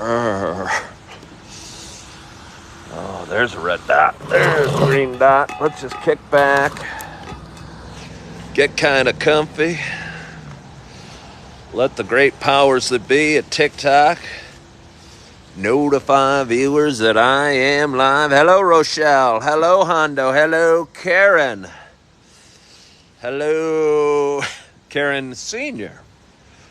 Oh, there's a red dot. There's a green dot. Let's just kick back. Get kind of comfy. Let the great powers that be at TikTok notify viewers that I am live. Hello, Rochelle. Hello, Hondo. Hello, Karen. Hello, Karen Sr.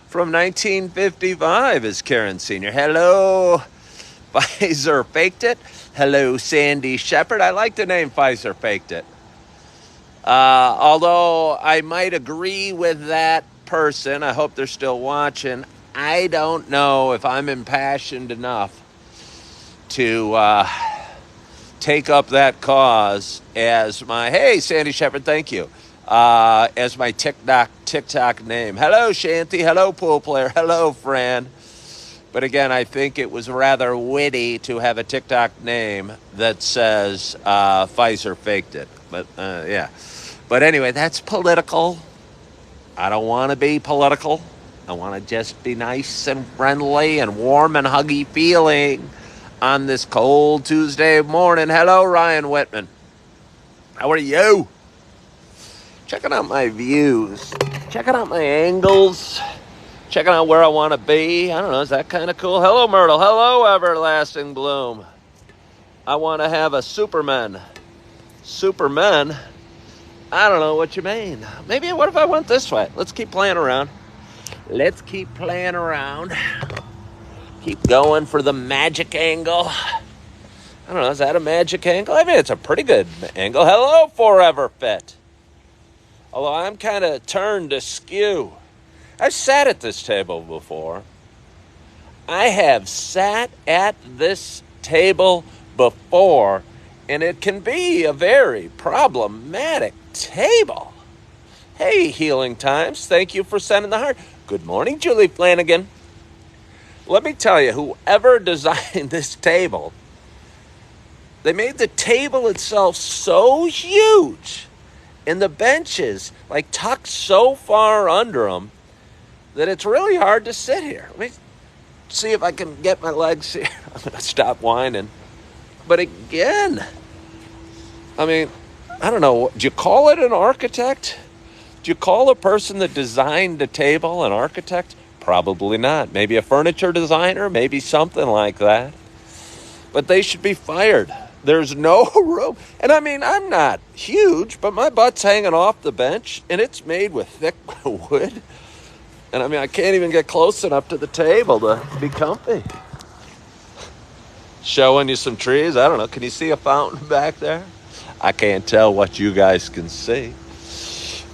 From 1955 is Karen Sr. Hello, Pfizer Faked It. Hello, Sandy Shepard. I like the name Pfizer Faked It. Although I might agree with that person, I hope they're still watching. I don't know if I'm impassioned enough to take up that cause as my, hey, Sandy Shepard, thank you, as my TikTok name. Hello, Shanty. Hello, pool player. Hello, Fran. But again, I think it was rather witty to have a TikTok name that says Pfizer Faked It. But yeah. But anyway, that's political. I don't want to be political. I want to just be nice and friendly and warm and huggy feeling on this cold Tuesday morning. Hello, Ryan Whitman. How are you? Checking out my views. Checking out my angles. Checking out where I want to be. I don't know. Is that kind of cool? Hello, Myrtle. Hello, Everlasting Bloom. I want to have a Superman. Superman? I don't know what you mean. Maybe what if I went this way? Let's keep playing around. Let's keep playing around. Keep going for the magic angle. I don't know. Is that a magic angle? I mean, it's a pretty good angle. Hello, Forever Fit. Although I'm kind of turned askew. I've sat at this table before. I have sat at this table before, and it can be a very problematic table. Hey, Healing Times, thank you for sending the heart. Good morning, Julie Flanagan. Let me tell you, whoever designed this table, they made the table itself so huge, and the benches, like, tucked so far under them, that it's really hard to sit here. Let me see if I can get my legs here. I'm going to stop whining. But again, I mean, I don't know. Do you call it an architect? Do you call a person that designed the table an architect? Probably not. Maybe a furniture designer, maybe something like that. But they should be fired. There's no room. And I mean, I'm not huge, but my butt's hanging off the bench, and it's made with thick wood. And I mean, I can't even get close enough to the table to be comfy. Showing you some trees. I don't know. Can you see a fountain back there? I can't tell what you guys can see.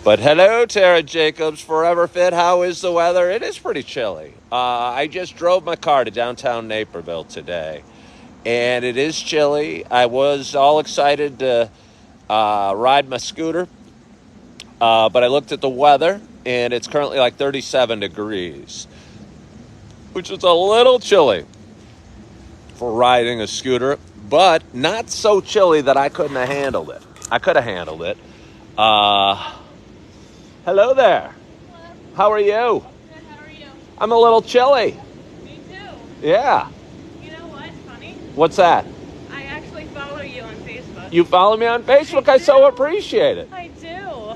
But hello, Tara Jacobs, Forever Fit. How is the weather? It is pretty chilly. I just drove my car to downtown Naperville today. And it is chilly. I was all excited to ride my scooter. But I looked at the weather. And it's currently like 37 degrees, which is a little chilly for riding a scooter, but not so chilly that I couldn't have handled it. I could have handled it. Hello there. Hello. How are you? Good, how are you? I'm a little chilly. Me too. Yeah. You know what's funny? What's that? I actually follow you on Facebook. You follow me on Facebook? I so appreciate it. I do.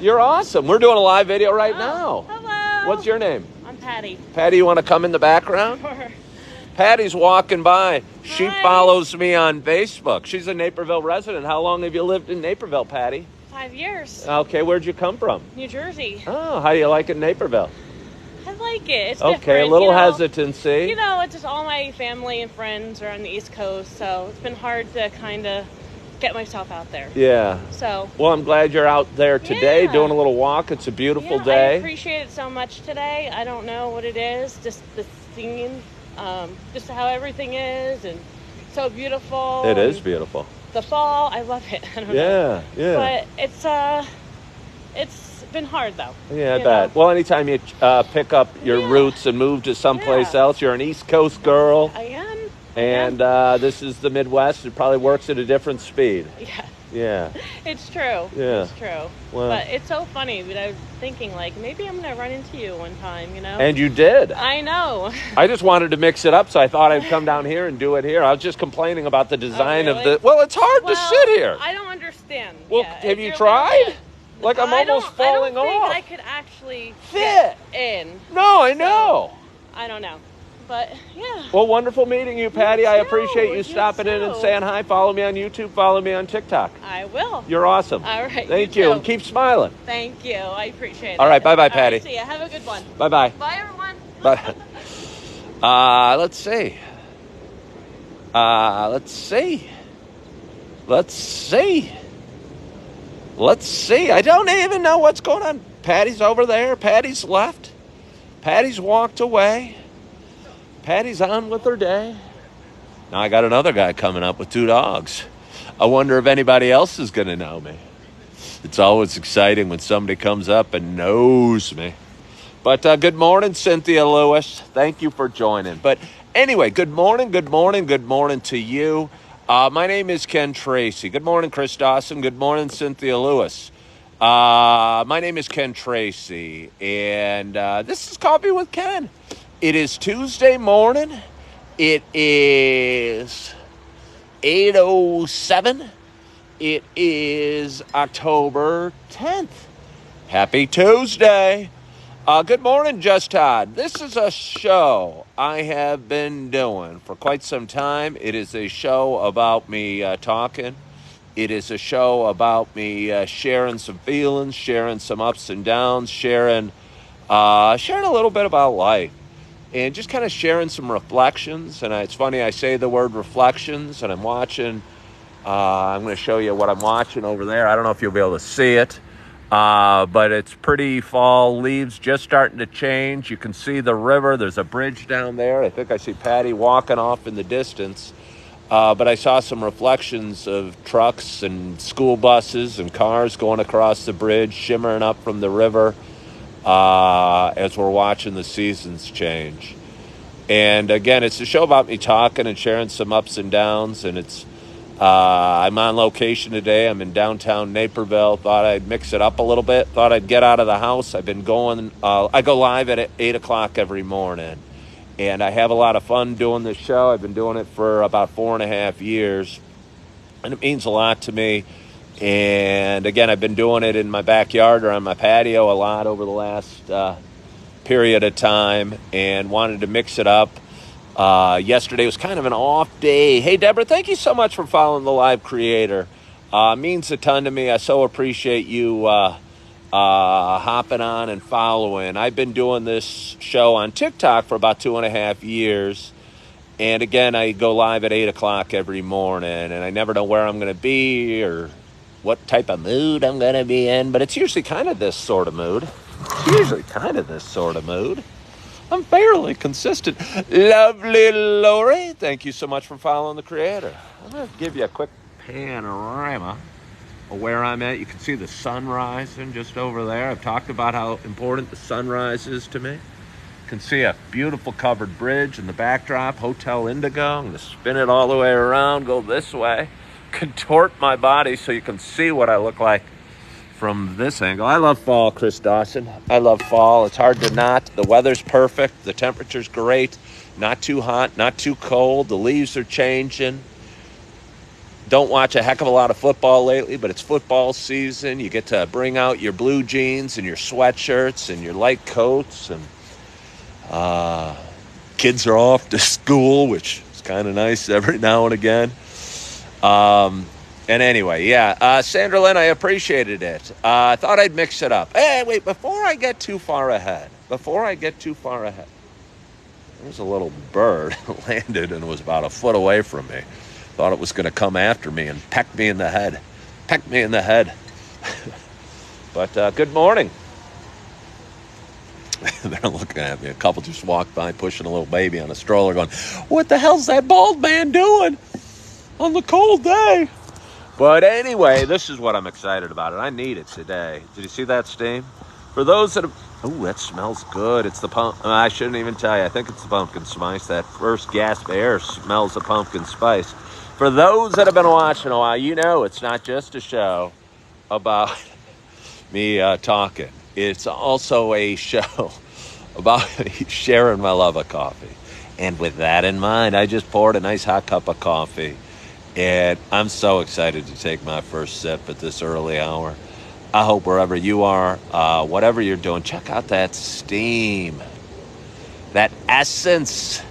You're awesome. We're doing a live video right now. Hello. What's your name? I'm Patty. Patty, you want to come in the background? Sure. Patty's walking by. She Hi. follows me on Facebook. She's a Naperville resident. How long have you lived in Naperville, Patty? 5 years. Okay, where'd you come from? New Jersey. Oh, how do you like it in Naperville? I like it. It's Okay, different. a little you know, hesitancy. You know, it's just all my family and friends are on the East Coast, so it's been hard to kind of get myself out there. Yeah. So. Well, I'm glad you're out there today Yeah. doing a little walk. It's a beautiful Yeah, day. I appreciate it so much today. I don't know what it is, just the singing, just how everything is, and so beautiful. It is beautiful. The fall, I love it. I don't know. Yeah, yeah. But it's been hard though. Yeah, I you bet. know? Well, anytime you pick up your Yeah. roots and move to someplace Yeah. else, you're an East Coast girl. I am. And this is the Midwest. It probably works at a different speed. Yeah. Yeah. It's true. Yeah. It's true. Well. But it's so funny. But I was thinking, like, maybe I'm going to run into you one time, you know? And you did. I know. I just wanted to mix it up, so I thought I'd come down here and do it here. I was just complaining about the design Oh, really? of the... Well, it's hard to sit here. I don't understand. Well, yeah, have you tried? Like, I'm almost falling off. I don't think I could actually fit in. No, I know. I don't know. But, yeah. Well, wonderful meeting you, Patty. I appreciate you You stopping in and too. saying hi. Follow me on YouTube. Follow me on TikTok. I will. You're awesome. All right. Thank you. Too. And keep smiling. Thank you. I appreciate it. All right. Bye-bye, Patty. All right, see ya. Have a good one. Bye-bye. Bye, everyone. Bye. Let's see. Let's see. I don't even know what's going on. Patty's over there. Patty's left. Patty's walked away. Patty's on with her day. Now I got another guy coming up with 2 dogs. I wonder if anybody else is going to know me. It's always exciting when somebody comes up and knows me. But good morning, Cynthia Lewis. Thank you for joining. But anyway, good morning to you. My name is Ken Tracy. Good morning, Chris Dawson. Good morning, Cynthia Lewis. My name is Ken Tracy, and this is Coffee with Ken. It is Tuesday morning. It is 8:07. It is October 10th. Happy Tuesday. Good morning, Just Todd. This is a show I have been doing for quite some time. It is a show about me talking. It is a show about me sharing some feelings, sharing some ups and downs, sharing a little bit about life, and just kind of sharing some reflections. And it's funny, I say the word reflections, and I'm watching. I'm going to show you what I'm watching over there. I don't know if you'll be able to see it. But it's pretty fall, leaves just starting to change. You can see the river. There's a bridge down there. I think I see Patty walking off in the distance. But I saw some reflections of trucks and school buses and cars going across the bridge, shimmering up from the river as we're watching the seasons change. And again, it's a show about me talking and sharing some ups and downs, and it's I'm on location today. I'm in downtown Naperville. Thought I'd mix it up a little bit. Thought I'd get out of the house. I've been going, I go live at 8 o'clock every morning. And I have a lot of fun doing this show. I've been doing it for about 4.5 years. And it means a lot to me. And again, I've been doing it in my backyard or on my patio a lot over the last period of time. And wanted to mix it up. Yesterday was kind of an off day. Hey, Deborah, thank you so much for following the live creator. Means a ton to me. I so appreciate you hopping on and following. I've been doing this show on TikTok for about 2.5 years. And again, I go live at 8 o'clock every morning. And I never know where I'm going to be or what type of mood I'm going to be in. But it's usually kind of this sort of mood. I'm fairly consistent. Lovely Lori, thank you so much for following the creator. I'm going to give you a quick panorama of where I'm at. You can see the sun rising just over there. I've talked about how important the sunrise is to me. You can see a beautiful covered bridge in the backdrop, Hotel Indigo. I'm going to spin it all the way around, go this way, contort my body so you can see what I look like from this angle. I love fall, Chris Dawson. I love fall. It's hard to not. The weather's perfect. The temperature's great. Not too hot, not too cold. The leaves are changing. Don't watch a heck of a lot of football lately, but it's football season. You get to bring out your blue jeans and your sweatshirts and your light coats. And kids are off to school, which is kind of nice every now and again. And anyway, yeah, Sandra Lynn, I appreciated it. I thought I'd mix it up. Hey, wait, before I get too far ahead, there's a little bird landed and was about a foot away from me. Thought it was going to come after me and peck me in the head. But good morning. They're looking at me. A couple just walked by pushing a little baby on a stroller going, what the hell's that bald man doing on the cold day? But anyway, this is what I'm excited about, and I need it today. Did you see that steam? For those that have Oh, that smells good. It's the I shouldn't even tell you. I think it's the pumpkin spice. That first gasp of air smells of pumpkin spice. For those that have been watching a while, you know it's not just a show about me talking. It's also a show about sharing my love of coffee. And with that in mind, I just poured a nice hot cup of coffee. And I'm so excited to take my first sip at this early hour. I hope wherever you are, whatever you're doing, check out that steam, that essence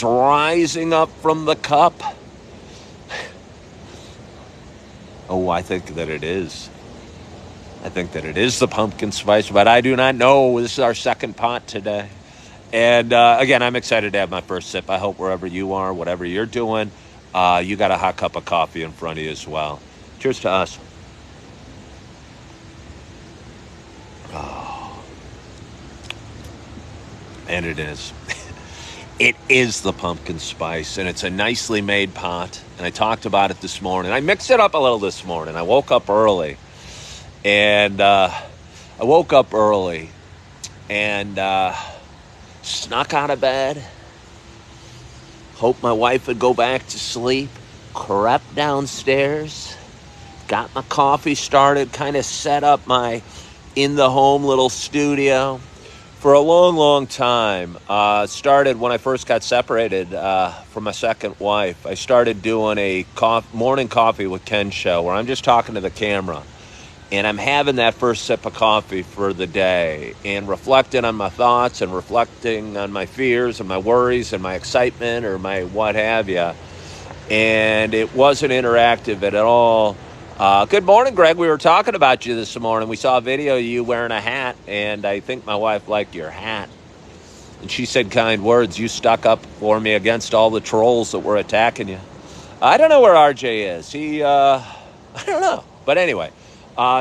rising up from the cup. Oh, I think that it is. I think that it is the pumpkin spice, but I do not know. This is our second pot today. And again, I'm excited to have my first sip. I hope wherever you are, whatever you're doing, you got a hot cup of coffee in front of you as well. Cheers to us. Oh. And it is. It is the pumpkin spice, and it's a nicely made pot. And I talked about it this morning. I mixed it up a little this morning. I woke up early. And snuck out of bed. Hoped my wife would go back to sleep. Crept downstairs. Got my coffee started. Kind of set up my in-the-home little studio. For a long, long time, started when I first got separated from my second wife. I started doing a morning coffee with Ken show where I'm just talking to the camera. And I'm having that first sip of coffee for the day and reflecting on my thoughts and reflecting on my fears and my worries and my excitement or my what have you. And it wasn't interactive at all. Good morning, Greg. We were talking about you this morning. We saw a video of you wearing a hat, and I think my wife liked your hat. And she said kind words. You stuck up for me against all the trolls that were attacking you. I don't know where RJ is. I don't know. But anyway.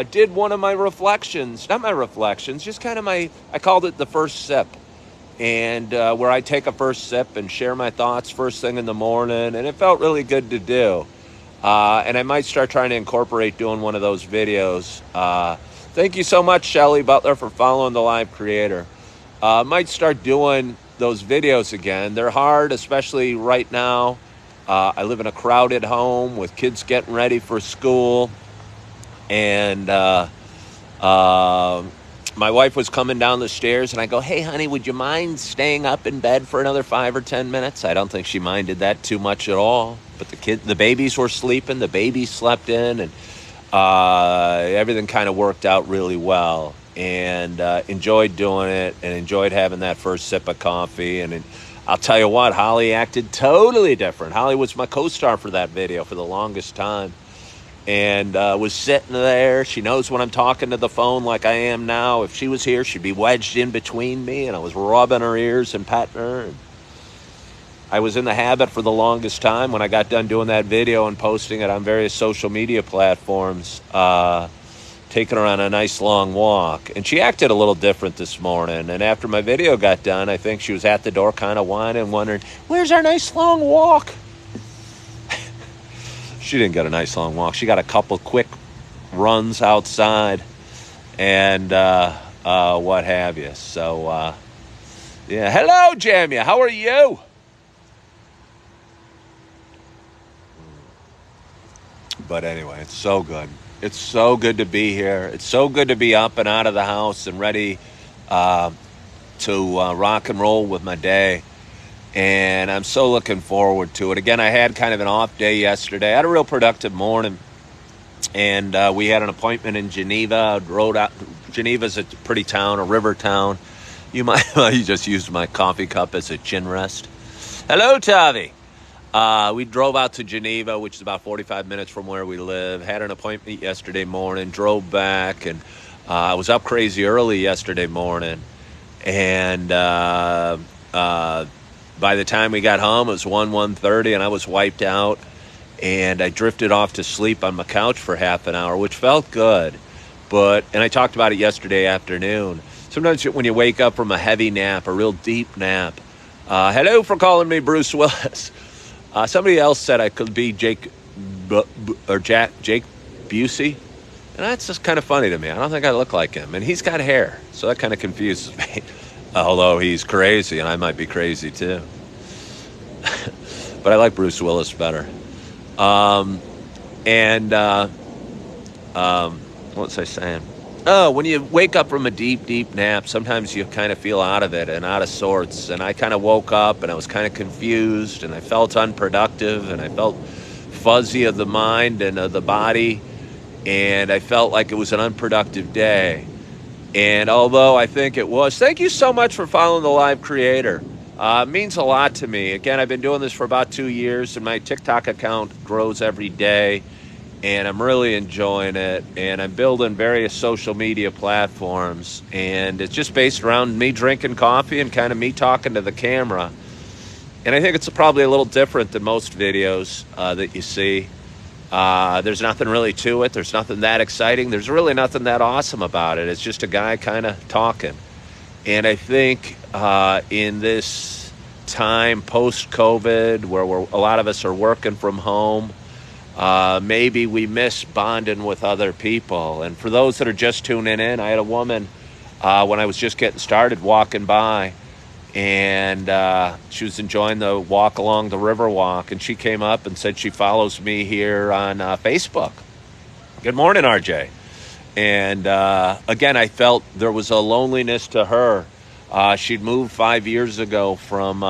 Did one of my reflections, not my reflections, just kind of I called it the first sip. And where I take a first sip and share my thoughts first thing in the morning. And it felt really good to do. And I might start trying to incorporate doing one of those videos. Thank you so much, Shelly Butler, for following the live creator. Might start doing those videos again. They're hard, especially right now. I live in a crowded home with kids getting ready for school. And my wife was coming down the stairs, and I go, hey, honey, would you mind staying up in bed for another 5 or 10 minutes? I don't think she minded that too much at all. But the babies were sleeping. The babies slept in, and everything kind of worked out really well. And enjoyed doing it and enjoyed having that first sip of coffee. And I'll tell you what, Holly acted totally different. Holly was my co-star for that video for the longest time. And was sitting there. She knows when I'm talking to the phone like I am now. If she was here, she'd be wedged in between me, and I was rubbing her ears and petting her. And I was in the habit for the longest time when I got done doing that video and posting it on various social media platforms, taking her on a nice long walk. And she acted a little different this morning. And after my video got done, I think she was at the door kind of whining, wondering, where's our nice long walk? She didn't get a nice long walk. She got a couple quick runs outside and what have you. So, yeah. Hello, Jamia. How are you? But anyway, it's so good. It's so good to be here. It's so good to be up and out of the house and ready to rock and roll with my day. And I'm so looking forward to it. Again, I had kind of an off day yesterday. I had a real productive morning. And we had an appointment in Geneva. Rode out. Geneva's a pretty town, a river town. You just used my coffee cup as a chin rest. Hello, Tavi. We drove out to Geneva, which is about 45 minutes from where we live. Had an appointment yesterday morning. Drove back. And I was up crazy early yesterday morning. And by the time we got home, it was 1:30, and I was wiped out. And I drifted off to sleep on my couch for half an hour, which felt good. And I talked about it yesterday afternoon. Sometimes when you wake up from a heavy nap, a real deep nap. Hello for calling me Bruce Willis. Somebody else said I could be Jake Busey. And that's just kind of funny to me. I don't think I look like him. And he's got hair, so that kind of confuses me. Although he's crazy, and I might be crazy too. But I like Bruce Willis better. What was I saying? Oh, when you wake up from a deep, deep nap, sometimes you kind of feel out of it and out of sorts. And I kind of woke up and I was kind of confused and I felt unproductive and I felt fuzzy of the mind and of the body. And I felt like it was an unproductive day. And although I think it was, thank you so much for following the live creator. It means a lot to me. Again, I've been doing this for about 2 years and my TikTok account grows every day. And I'm really enjoying it, and I'm building various social media platforms, and it's just based around me drinking coffee and kind of me talking to the camera. And I think it's probably a little different than most videos that you see. There's nothing really to it. There's nothing that exciting. There's really nothing that awesome about it. It's just a guy kind of talking. And I think in this time post-COVID where a lot of us are working from home, maybe we miss bonding with other people. And for those that are just tuning in, I had a woman when I was just getting started walking by, and she was enjoying the walk along the river walk, and she came up and said she follows me here on Facebook. Good morning, RJ. And again, I felt there was a loneliness to her. She'd moved 5 years ago from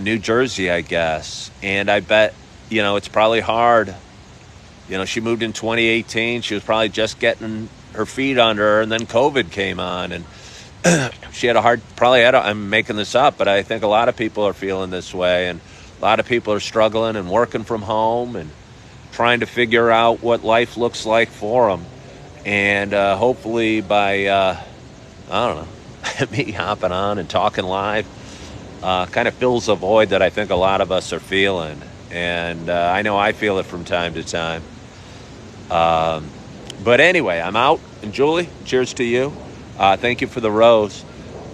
New Jersey, I guess, and I bet it's probably hard. She moved in 2018. She was probably just getting her feet under her, and then COVID came on, and she had I'm making this up, but I think a lot of people are feeling this way, and a lot of people are struggling and working from home and trying to figure out what life looks like for them. And hopefully by, I don't know, me hopping on and talking live kind of fills a void that I think a lot of us are feeling. And I know I feel it from time to time. But anyway, I'm out. And Julie, cheers to you. Thank you for the rose.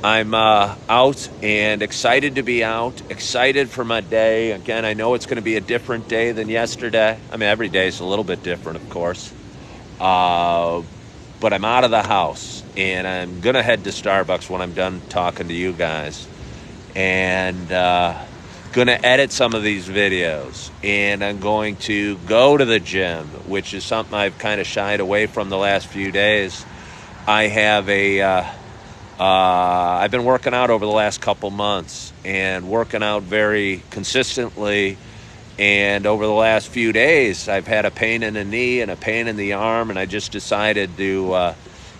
I'm out and excited to be out, excited for my day. Again, I know it's going to be a different day than yesterday. I mean, every day is a little bit different, of course. But I'm out of the house, and I'm going to head to Starbucks when I'm done talking to you guys. And going to edit some of these videos, and I'm going to go to the gym, which is something I've kind of shied away from the last few days. I have I've been working out over the last couple months and working out very consistently. And over the last few days, I've had a pain in the knee and a pain in the arm, and I just decided to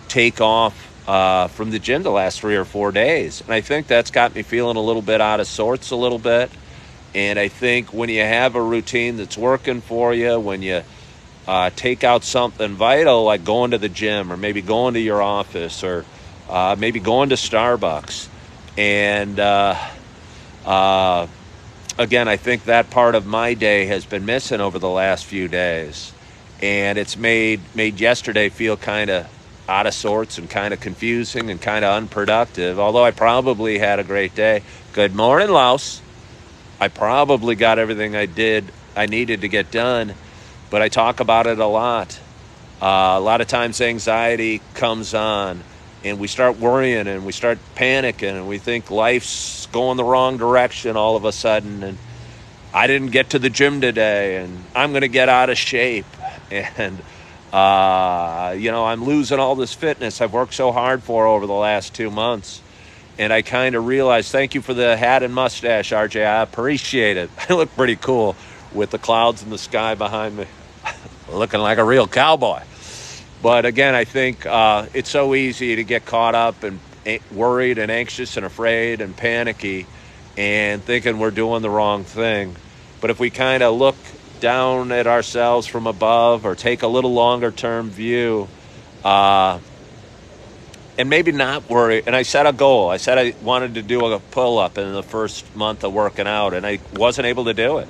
take off from the gym the last 3 or 4 days. And I think that's got me feeling a little bit out of sorts a little bit. And I think when you have a routine that's working for you, when you take out something vital like going to the gym or maybe going to your office or maybe going to Starbucks. And again, I think that part of my day has been missing over the last few days. And it's made yesterday feel kind of out of sorts and kind of confusing and kind of unproductive, although I probably had a great day. Good morning, Laos. I probably got everything I needed to get done, but I talk about it a lot. A lot of times anxiety comes on, and we start worrying, and we start panicking, and we think life's going the wrong direction all of a sudden, and I didn't get to the gym today, and I'm going to get out of shape, and I'm losing all this fitness I've worked so hard for over the last 2 months. And I kind of realized, thank you for the hat and mustache, RJ. I appreciate it. I look pretty cool with the clouds in the sky behind me, looking like a real cowboy. But again, I think it's so easy to get caught up and worried and anxious and afraid and panicky and thinking we're doing the wrong thing. But if we kind of look down at ourselves from above or take a little longer term view, and maybe not worry. And I set a goal. I said I wanted to do a pull-up in the first month of working out, and I wasn't able to do it.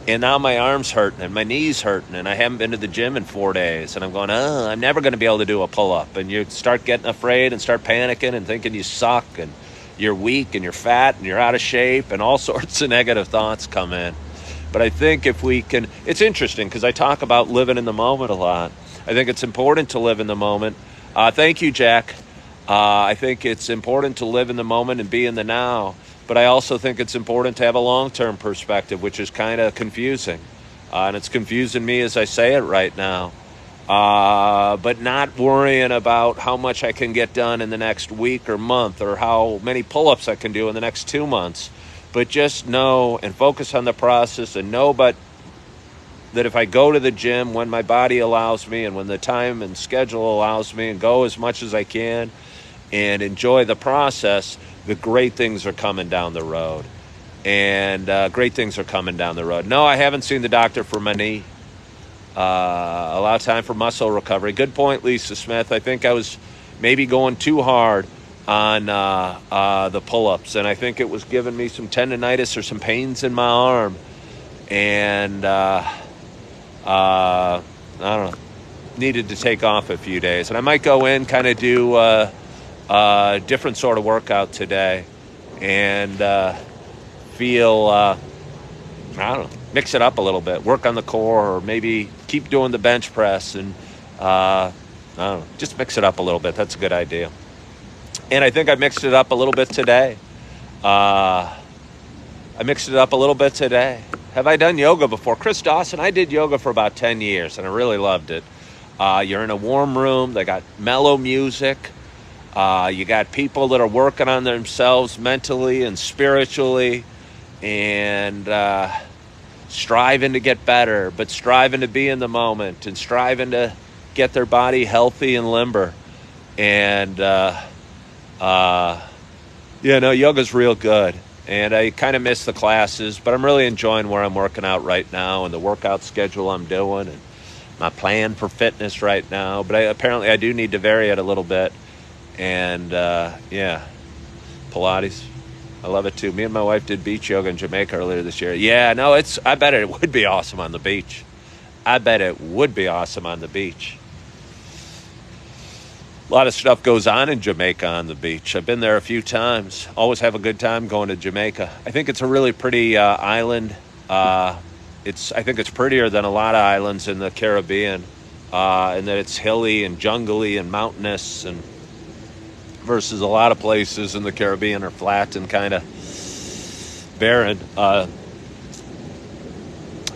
And now my arm's hurting and my knee's hurting, and I haven't been to the gym in 4 days. And I'm going, I'm never going to be able to do a pull-up. And you start getting afraid and start panicking and thinking you suck and you're weak and you're fat and you're out of shape, and all sorts of negative thoughts come in. But I think if we can, it's interesting because I talk about living in the moment a lot. I think it's important to live in the moment. Thank you, Jack. I think it's important to live in the moment and be in the now. But I also think it's important to have a long-term perspective, which is kind of confusing. And it's confusing me as I say it right now. But not worrying about how much I can get done in the next week or month, or how many pull-ups I can do in the next 2 months. But just know and focus on the process, and know that if I go to the gym when my body allows me and when the time and schedule allows me, and go as much as I can and enjoy the process, the great things are coming down the road. And great things are coming down the road. No, I haven't seen the doctor for my knee. A lot of time for muscle recovery. Good point, Lisa Smith. I think I was maybe going too hard on the pull-ups, and I think it was giving me some tendonitis or some pains in my arm. And I don't know, needed to take off a few days. And I might go in, kind of do a different sort of workout today, and feel, I don't know, mix it up a little bit, work on the core, or maybe keep doing the bench press, and I don't know, just mix it up a little bit. That's a good idea. And I think I mixed it up a little bit today. Have I done yoga before? Chris Dawson, I did yoga for about 10 years, and I really loved it. You're in a warm room. They got mellow music. You got people that are working on themselves mentally and spiritually, and striving to get better, but striving to be in the moment, and striving to get their body healthy and limber. And, yoga's real good. And I kind of miss the classes, but I'm really enjoying where I'm working out right now, and the workout schedule I'm doing, and my plan for fitness right now. But apparently I do need to vary it a little bit. And, Pilates. I love it too. Me and my wife did beach yoga in Jamaica earlier this year. Yeah, no, I bet it would be awesome on the beach. A lot of stuff goes on in Jamaica on the beach. I've been there a few times. Always have a good time going to Jamaica. I think it's a really pretty island. I think it's prettier than a lot of islands in the Caribbean, and that it's hilly and jungly and mountainous, and versus a lot of places in the Caribbean are flat and kind of barren.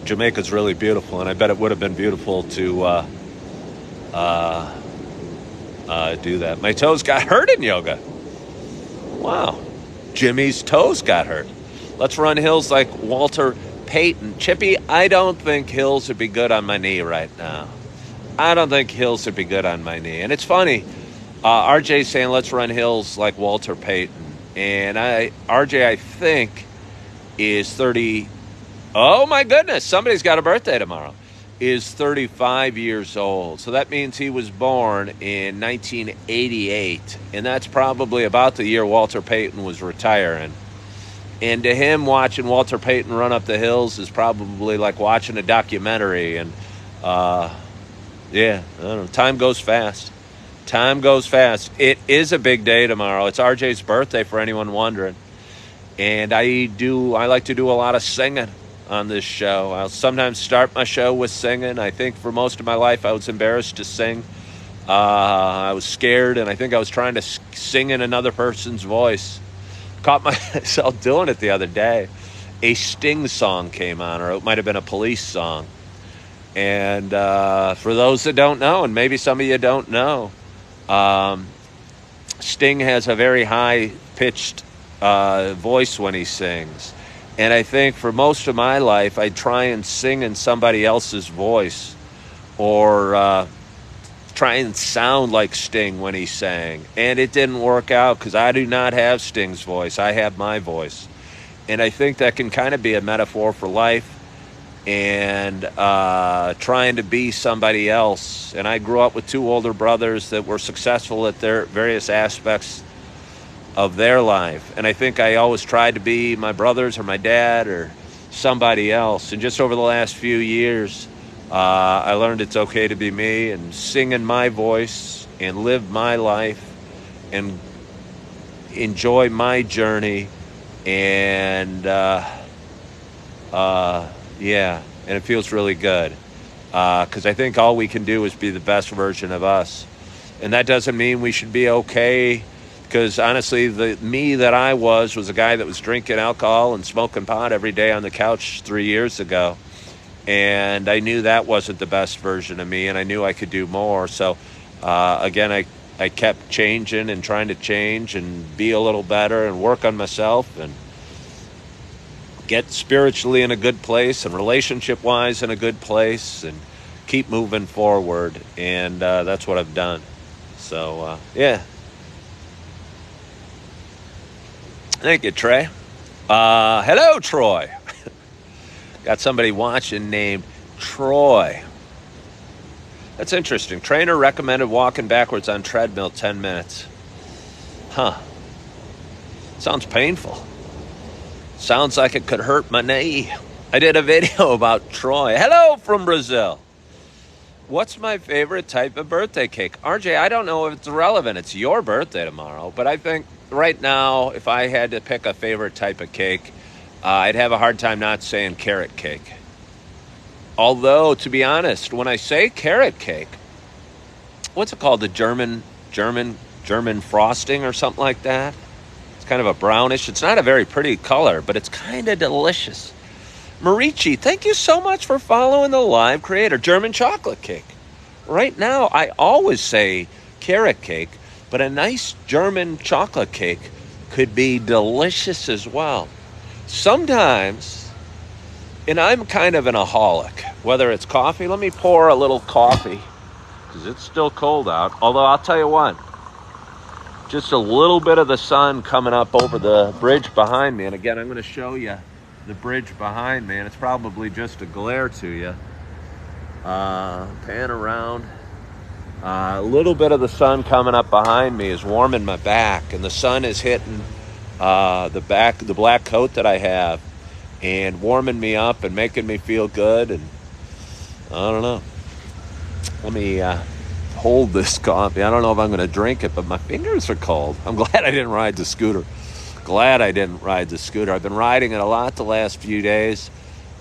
Jamaica's really beautiful, and I bet it would have been beautiful to do that. My toes got hurt in yoga. Wow. Jimmy's toes got hurt. Let's run hills like Walter Payton. Chippy, I don't think hills would be good on my knee right now. And it's funny. RJ saying let's run hills like Walter Payton. And RJ, I think, is 30. Oh, my goodness. Somebody's got a birthday tomorrow. Is 35 years old. So that means he was born in 1988. And that's probably about the year Walter Payton was retiring. And to him, watching Walter Payton run up the hills is probably like watching a documentary. And, I don't know. Time goes fast. It is a big day tomorrow. It's RJ's birthday, for anyone wondering. And I like to do a lot of singing on this show. I'll sometimes start my show with singing. I think for most of my life I was embarrassed to sing. I was scared, and I think I was trying to sing in another person's voice. Caught myself doing it the other day. A Sting song came on, or it might have been a Police song. And for those that don't know, and maybe some of you don't know, Sting has a very high-pitched voice when he sings. And I think for most of my life, I try and sing in somebody else's voice, or try and sound like Sting when he sang. And it didn't work out, because I do not have Sting's voice. I have my voice. And I think that can kind of be a metaphor for life, and trying to be somebody else. And I grew up with two older brothers that were successful at their various aspects of their life. And I think I always tried to be my brothers or my dad or somebody else. And just over the last few years, I learned it's okay to be me and sing in my voice and live my life and enjoy my journey. And and it feels really good. because I think all we can do is be the best version of us. And that doesn't mean we should be okay, because honestly, the me that I was a guy that was drinking alcohol and smoking pot every day on the couch 3 years ago. And I knew that wasn't the best version of me, and I knew I could do more. So again, I kept changing and trying to change and be a little better and work on myself and get spiritually in a good place and relationship-wise in a good place and keep moving forward. And that's what I've done. So, yeah. Thank you, Trey. Hello, Troy. Got somebody watching named Troy. That's interesting. Trainer recommended walking backwards on treadmill 10 minutes. Huh. Sounds painful. Sounds like it could hurt my knee. I did a video about Troy. Hello from Brazil. What's my favorite type of birthday cake? RJ, I don't know if it's relevant. It's your birthday tomorrow. But I think right now, if I had to pick a favorite type of cake, I'd have a hard time not saying carrot cake. Although, to be honest, when I say carrot cake, what's it called? The German frosting or something like that? It's kind of a brownish. It's not a very pretty color, but it's kind of delicious. Marici, thank you so much for following the live creator. German chocolate cake. Right now, I always say carrot cake, but a nice German chocolate cake could be delicious as well. Sometimes, and I'm kind of an aholic, whether it's coffee. Let me pour a little coffee because it's still cold out. Although I'll tell you what, just a little bit of the sun coming up over the bridge behind me. And again, I'm going to show you the bridge behind me, and it's probably just a glare to you. Pan around. A little bit of the sun coming up behind me is warming my back, and the sun is hitting the black coat that I have and warming me up and making me feel good. And I don't know. Let me hold this coffee. I don't know if I'm going to drink it, but my fingers are cold. I'm glad I didn't ride the scooter. I've been riding it a lot the last few days.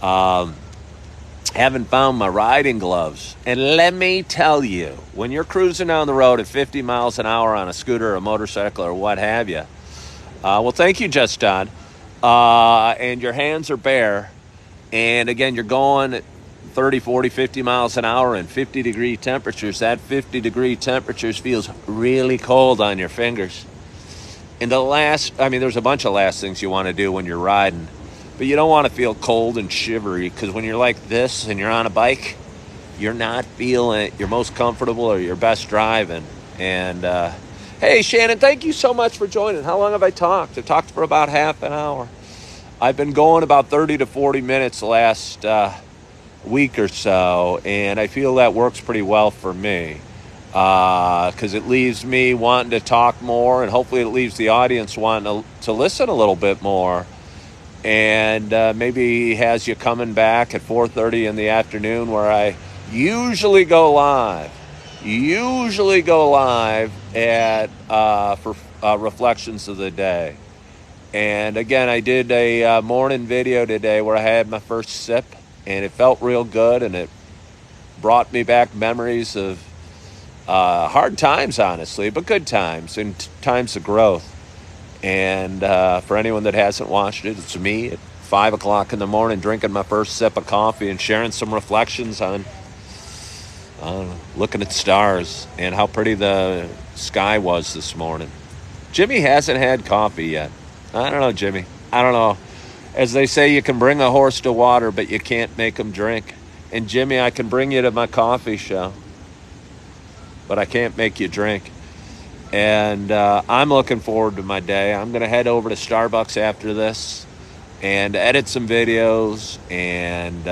Haven't found my riding gloves. And let me tell you, when you're cruising down the road at 50 miles an hour on a scooter or a motorcycle or what have you, well, thank you, Just Don. And your hands are bare. And again, you're going at 30, 40, 50 miles an hour in 50-degree temperatures. That 50-degree temperatures feels really cold on your fingers. And there's a bunch of last things you want to do when you're riding. But you don't want to feel cold and shivery, because when you're like this and you're on a bike, you're not feeling your most comfortable or your best driving. And, hey, Shannon, thank you so much for joining. How long have I talked? I talked for about half an hour. I've been going about 30 to 40 minutes the last week or so, and I feel that works pretty well for me, because it leaves me wanting to talk more, and hopefully it leaves the audience wanting to listen a little bit more, and maybe has you coming back at 4:30 in the afternoon, where I usually go live at for reflections of the day. And again, I did a morning video today where I had my first sip, and it felt real good, and it brought me back memories of hard times, honestly, but good times and times of growth. And for anyone that hasn't watched it, it's me at 5 o'clock in the morning drinking my first sip of coffee and sharing some reflections on looking at stars and how pretty the sky was this morning. Jimmy hasn't had coffee yet. I don't know, Jimmy. I don't know. As they say, you can bring a horse to water, but you can't make him drink. And Jimmy, I can bring you to my coffee show, but I can't make you drink. And I'm looking forward to my day. I'm going to head over to Starbucks after this and edit some videos and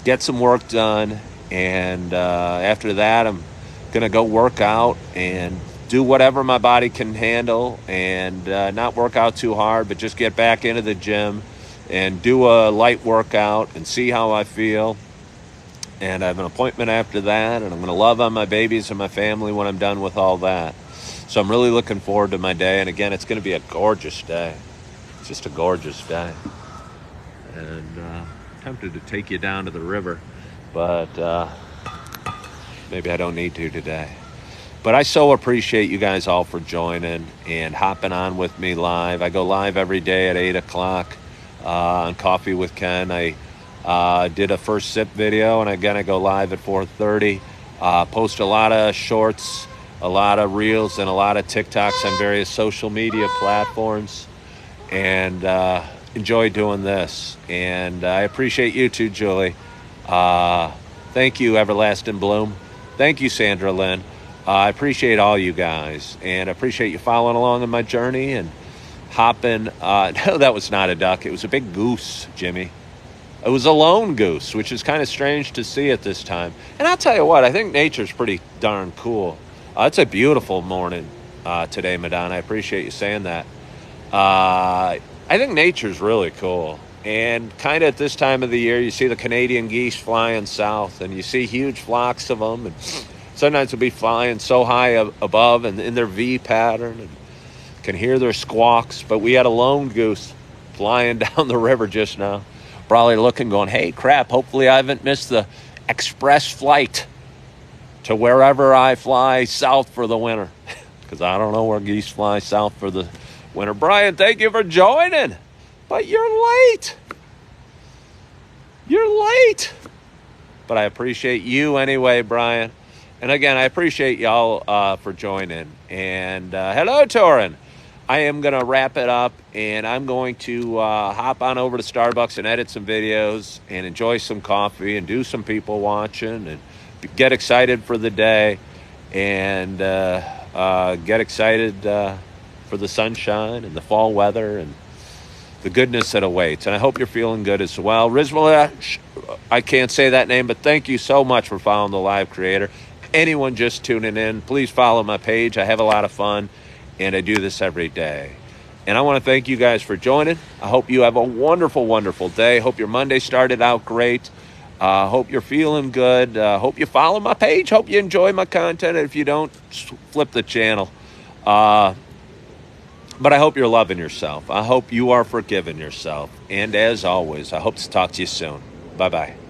get some work done. And after that, I'm going to go work out and do whatever my body can handle, and not work out too hard, but just get back into the gym and do a light workout and see how I feel. And I have an appointment after that, and I'm going to love on my babies and my family when I'm done with all that. So I'm really looking forward to my day. And again, it's going to be a gorgeous day. It's just a gorgeous day. And Tempted to take you down to the river, but maybe I don't need to today. But I so appreciate you guys all for joining and hopping on with me live. I go live every day at 8 o'clock on Coffee with Ken. I did a first sip video, and again I go live at 4:30. Post a lot of shorts, a lot of reels, and a lot of TikToks on various social media platforms. And enjoy doing this. And I appreciate you too, Julie. Thank you, Everlasting Bloom. Thank you, Sandra Lynn. I appreciate all you guys, and I appreciate you following along in my journey and hopping. No, that was not a duck. It was a big goose, Jimmy. It was a lone goose, which is kind of strange to see at this time. And I'll tell you what, I think nature's pretty darn cool. It's a beautiful morning today, Madonna. I appreciate you saying that. I think nature's really cool. And kind of at this time of the year, you see the Canadian geese flying south, and you see huge flocks of them. And sometimes they'll be flying so high above and in their V pattern, and can hear their squawks. But we had a lone goose flying down the river just now, probably looking, going, hey, crap, hopefully I haven't missed the express flight to wherever I fly south for the winter, because I don't know where geese fly south for the winter. Brian, thank you for joining, but you're late. You're late. But I appreciate you anyway, Brian. And again, I appreciate y'all for joining. And hello, Torin. I am going to wrap it up, and I'm going to hop on over to Starbucks and edit some videos and enjoy some coffee and do some people watching and get excited for the day and get excited for the sunshine and the fall weather and the goodness that awaits. And I hope you're feeling good as well. Rizmala, I can't say that name, but thank you so much for following the live creator. Anyone just tuning in, please follow my page. I have a lot of fun, and I do this every day. And I want to thank you guys for joining. I hope you have a wonderful, wonderful day. Hope your Monday started out great. Hope you're feeling good. Hope you follow my page. Hope you enjoy my content. If you don't, flip the channel. But I hope you're loving yourself. I hope you are forgiving yourself. And as always, I hope to talk to you soon. Bye-bye.